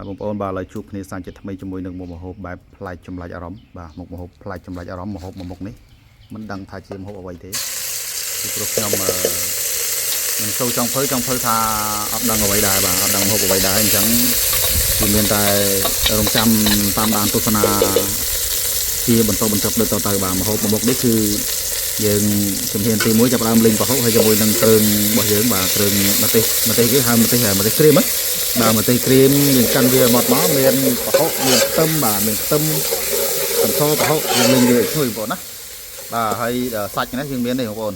បងប្អូនបាទឡើយជួបគ្នាសាជាថ្មីជាមួយនឹងមុខម្ហូបបែបផ្លែចម្លាច់អារម្មណ៍បាទមុខម្ហូបផ្លែចម្លាច់អារម្មណ៍ម្ហូបមួយមុខនេះមិនដឹងថាជាម្ហូបអ្វីទេពីព្រោះខ្ញុំមិនសូវចង់ភៅថាអត់ដឹងអ្វីដែរបាទអត់ដឹងម្ហូបអ្វីដែរអញ្ចឹងគឺមានតែរងចាំតាមដានទស្សនាជាបន្តបន្ទាប់ដូចតទៅបាទម្ហូបមួយមុខនេះគឺយើងជំហានទី1ចាប់ដើមលេងប្រហុកហើយជាមួយនឹងគ្រឿងរបស់យើងបាទគ្រឿងម្ទេសគេហៅម្ទេសក្រៀមបាទម្ទេសក្រៀមយើងកាន់វាមកមានប្រហុកមានខ្ទឹមបាទមានខ្ទឹមកន្សោប្រហុកយើងលេងវាជួយបងប្អូនណាបាទហើយសាច់នេះយើងមាននេះបងប្អូន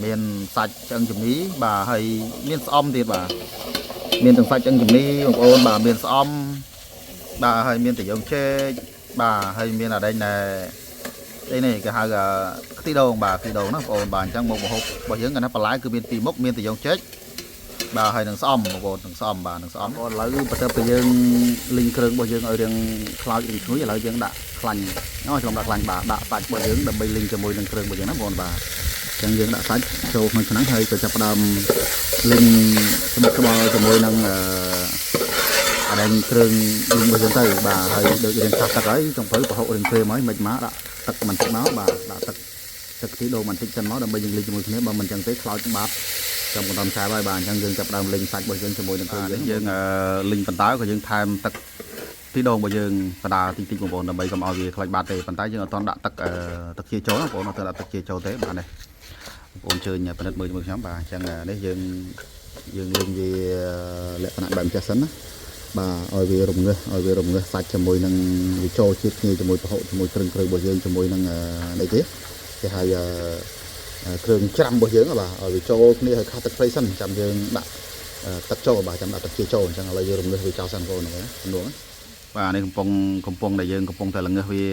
មានសាច់ឆ្អឹងជំនីបាទហើយមានស្អំទៀតបាទមានទាំងសាច់ឆ្អឹងជំនីបងប្អូនបាទមានស្អំបាទហើយមានត្រយងចេកបាទហើយមានអដែងដែរនេះគេហៅខ្ទិះដូងបាទខ្ទិះដូងណាបងប្អូនបាទអញ្ចឹងមុខម្ហូបរបស់យើងកណ្ដាបន្លែគឺមានពីរមុខមានត្រយងចេកបាទហើយនឹងស្អំបងប្អូននឹងស្អំបាទនឹងស្អំបងប្អូនឥឡូវបន្ទាប់ពីយើងលីងគ្រឿងរបស់យើងឲ្យរៀងខ្លោចរៀងឈ្ងុយឥឡូវយើងដាក់ខ្លាញ់ច្រឡំដាក់ខ្លាញ់បាទដាក់សាច់របស់យើងដើម្បីលីងជាមួយនឹងគ្រឿងរបស់យើងណាបងប្អូនបាទអញ្ចឹងយើងដាក់សាច់ចូលក្នុងឆ្នាំងហើយក៏ចាប់ផ្ដើមលីងស្មុកស្បល់ជាមួយនឹងអដែងគ្រឿងលីងរបស់យើងទៅបាទហើយដូចរៀងឆាប់ទឹកហើយចុងភៅប្រហុករៀងគ្រាមហើយមិនមកដាក់ទឹកបន្តិចមកបាទដាក់ទឹកខ្ទិះដូងបន្តិចសិនមកដើម្បីយើងលីងជាមួយគ្នាបើមិនអញ្ចឹងទេខ្លោចបាត់ចាំបន្តឆាហើយបាទអញ្ចឹងយើងចាប់ដើមលីងសាច់របស់យើងជាមួយនឹងគ្រឿងយើងលីងបន្តើក៏យើងថែមទឹកខ្ទិះដូងរបស់យើងបដាតិចតិចបងប្អូនដើម្បីកុំឲ្យវាខ្លាចបាត់ទេប៉ុន្តែយើងអត់ទាន់ដាក់ទឹកជាចូលបងប្អូនអត់ទាន់ដាក់ទឹកជាចូលទេបាទនេះបងប្អូនជើញពិនិត្យមើលជាមួយខ្ញុំបាទអញ្ចឹងនេះយើងលីងវាលក្ខណៈបែបចេះសិនណាបាទឲ្យវារងាស់សាច់ជាមួយនឹងវាចូលជាតិគ្នាជាមួយប្រហុកជាមួយគ្រឿងរបស់យើងជាមួយនឹងនេះគេហៅគ្រឿងច្រាំរបស់យើងបាទឲ្យវាចូលគ្នាឲ្យខុសទឹកព្រៃសិនចាំយើងដាក់ទឹកចូលបាទចាំដាក់ទឹកជាចូលអញ្ចឹងឥឡូវយើងរងាស់វាចោលសិនបងប្អូនហ្នឹងជំនួសបាទនេះកំពុងដែលយើងកំពុងតែរងាស់វា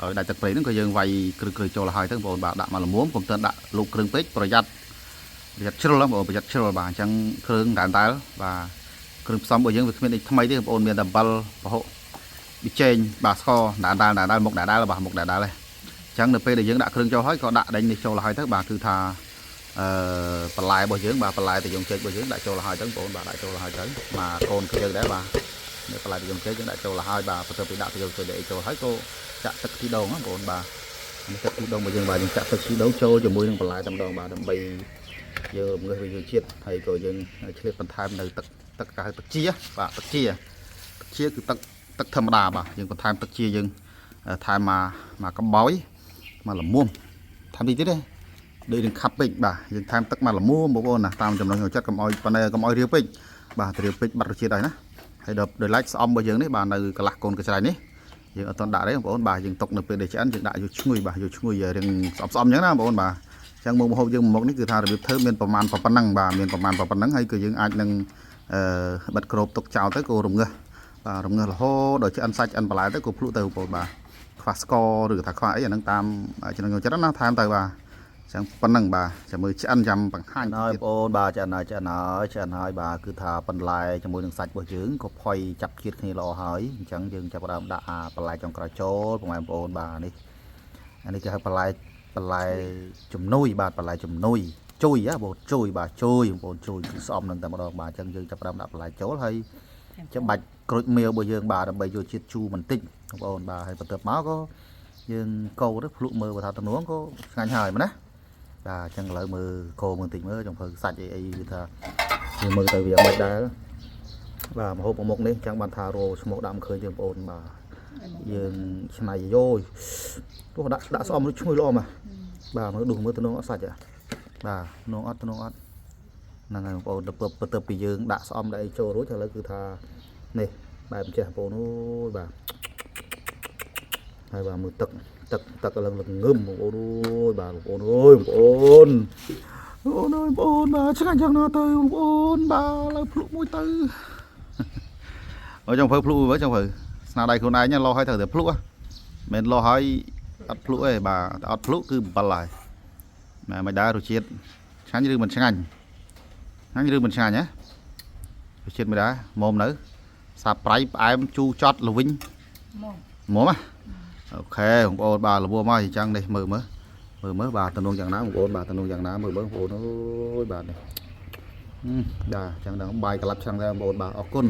ឲ្យដាច់ទឹកព្រៃហ្នឹងក៏យើងវាយគ្រឿងចូលឲ្យទៅបងប្អូនបាទដាក់មកល្មមកុំទៅដាក់លូកគ្រឿងពេកប្រយ័ត្នជ្រុលបងប្អូនប្រយ័ត្នជ្រុលបាទអញ្ចឹងគ្រឿងតែបាទគ្រឿងផ្សំរបស់យើងវាគ្មានអីថ្មីទេបងប្អូនមានតែអំបិលប្រហុកប៊ីចេងបាទស្ករដាលមុខដាលបាទមុខដាលហ្នឹងអញ្ចឹងនៅពេលដែលយើងដាក់គ្រឿងចូលហើយក៏ដាក់ដេញនេះចូលឲ្យទៅបាទគឺថាបន្លែរបស់យើងបាទបន្លែត្រយងចេករបស់យើងដាក់ចូលឲ្យទៅបងប្អូនបាទដាក់ចូលឲ្យទៅមកកូនគឺយើងដែរបាទនៅបន្លែត្រយងចេកយើងដាក់ចូលឲ្យបាទបន្ទាប់ពីដាក់ត្រយងចេកដាក់ចូលហើយក៏ចាក់ទឹកខ្ទិះដូងបងប្អូនបាទនេះទឹកខ្ទិះដូងរបស់យើងបាទយើងចាក់ទឹកខ្ទិះដូងចូលជាមួយនឹងបន្លែតែម្ដងបាទដើម្បីយើងរំងាស់វាជាតិហើយក៏យើងឆ្លៀតបន្ថែមនៅទឹកកៅទឹកជាបាទទឹកជាគឺទឹកធម្មតាបាទយើងបន្ថែមទឹកជាយើងថែមមកកំបោយមកល្មមថែមតិចទៀតទេដូចនឹងខាប់ពេកបាទយើងថែមទឹកមកល្មមបងប្អូនណាតាមចំណង់ចូលចិត្តកុំឲ្យប៉ុន្តែកុំឲ្យរាវពេកបាទរាវពេកបាត់រសជាតិហើយណាហើយដល់ឡែកស្អំរបស់យើងនេះបាទនៅកន្លះកូនកញ្ច្រៃនេះយើងអត់ទាន់ដាក់ទេបងប្អូនបាទយើងទុកនៅពេលដែលឆ្អិនយើងដាក់យកឈ្ងុយបាទយកឈ្ងុយរៀងស្អមអញ្ចឹងណាបងប្អូនបាទអញ្ចឹងមុខម្ហូបយើងមុខនេះគឺថារបៀបធ្វើមានប្រមាណប៉ុណ្ណឹងបាទមានប្រមាណប៉ុណ្ណឹងហើយគឺយើងអាចនឹងបិទក្របទុកចោលទៅក៏រងាស់បាទរងាស់រហូតដល់ឆ្អិនសាច់ឆ្អិនបន្លែទៅក៏ភ្លក់ទៅបងប្អូនបាទខ្វះស្ករឬថាខ្វះអីអាហ្នឹងតាមចំណង់ចិត្តណាថែមទៅបាទអញ្ចឹងប៉ុណ្ណឹងបាទចាំមើលឆ្អិនចាំបង្ហាញហើយបងប្អូនបាទឆ្អិនហើយបាទគឺថាបន្លែជាមួយនឹងសាច់របស់យើងក៏ផុយចាប់ជាតិគ្នាល្អហើយអញ្ចឹងយើងចាប់ផ្ដើមដាក់បន្លែចុងក្រោយចូលបងប្អូនបាទនេះអានេះគេហៅបន្លែជំនួយបាទបន្លែជំនួយជួយបងជួយបាទជួយបងប្អូនជួយគឺស្អមនឹងតែម្ដងបាទអញ្ចឹងយើងចាប់ផ្ដើមដាក់បន្លែចូលហើយច្បាច់ក្រូចមាវរបស់យើងបាទដើម្បីយកជាតិជូរបន្តិចបងប្អូនបាទហើយបន្ទាប់មកក៏យើងកូរទៅភ្លក់មើលបើថាទំនួងក៏ឆ្ងាញ់ហើយមែនណាបាទអញ្ចឹងឥឡូវមើលកូរមើលបន្តិចមើលចង់ធ្វើសាច់អីគឺថាយើងមើលទៅវាមិនដែរបាទម្ហូបមួយមុខនេះអញ្ចឹងបានថារោឈ្មោះដាក់មិនឃើញទេបងប្អូនបាទយើងឆ្នៃយោយទោះដាក់ស្អំរួចឈ្ងុយល្អមកបាទមើលដួសមើលទំនួងអត់សាច់បាទទំនួងអត់ហ្នឹងហើយបងប្អូនទៅពីយើងដាក់ស្អំដាក់អីចូលរួចឥឡូវគឺថានេះបែបចេះបងប្អូនអូយបាទហើយបាទមើលទឹកឡើងងឹមបងប្អូនអូយបាទបងប្អូនអើយបងប្អូនបាទឆ្ងាញ់យ៉ាងណាទៅបងប្អូនបាទឡើយភ្លក់មួយទៅអើចង់ធ្វើភ្លក់មើលចង់ធ្វើស្នាដៃខ្លួនឯងលោឲ្យត្រូវតែភ្លក់មិនលោឲ្យអត់ភ្លក់ទេបាទអត់ភ្លក់គឺ7ហើយមិនដែររសជាតិឆ្ងាញ់ឬមិនឆ្ងាញ់ណារសជាតិមិនដែរមុំនៅសាប្រៃផ្អែមជូរចត់ល្វីងមុំណាអូខេបងប្អូនបាទល្មមមកអញ្ចឹងនេះមើលបាទតំណងយ៉ាងណាបងប្អូនបាទតំណងយ៉ាងណាមើលបងប្អូនអូយបាទនេះបាទអញ្ចឹងដល់បាយកន្លប់ឆ្នាំងដែរបងប្អូនបាទអរគុណ